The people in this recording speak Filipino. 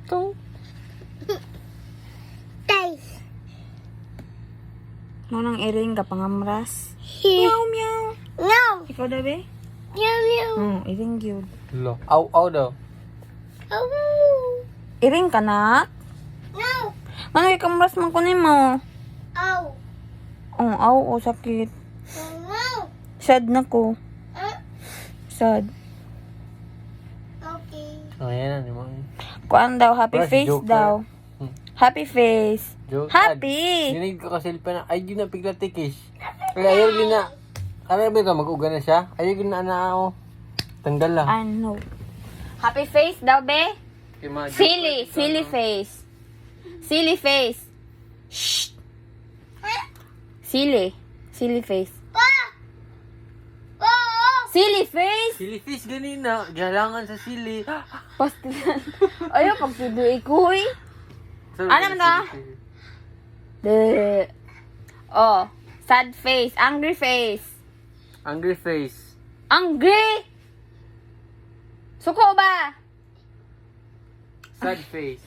Ito. Taste. Manang iring ka pangamras. Meow, meow. No. Ikaw daw, be? Meow, meow. Iring yun. Lo. Aw daw. Oh. Iring ka na? No. Manang ikamras man kunin mo. Oh. Aw, sakit. No. Sad na ko. Sad. Okay. Ayan na, naman. Kuan daw, happy Wala si face Joker. daw. Happy face. Joke. Happy! Dinig ko kasi pa na, ay yun na pigla tikis. Kaya ayaw din na, alam mo ito, mag-uga na siya. Ayaw din na ako. Tanggal lang. Ano? Happy face daw, be? Silly. Silly face. Silly face. Shh. Silly. Silly face. Pa. Oh. Silly face? Sili fish ganina, galangan sa sili. Pastilan. Ayaw, pag tudoy ko, eh. Ano man to? Oh. Sad face. Angry face. Angry face. Angry? Suko ba? Sad face.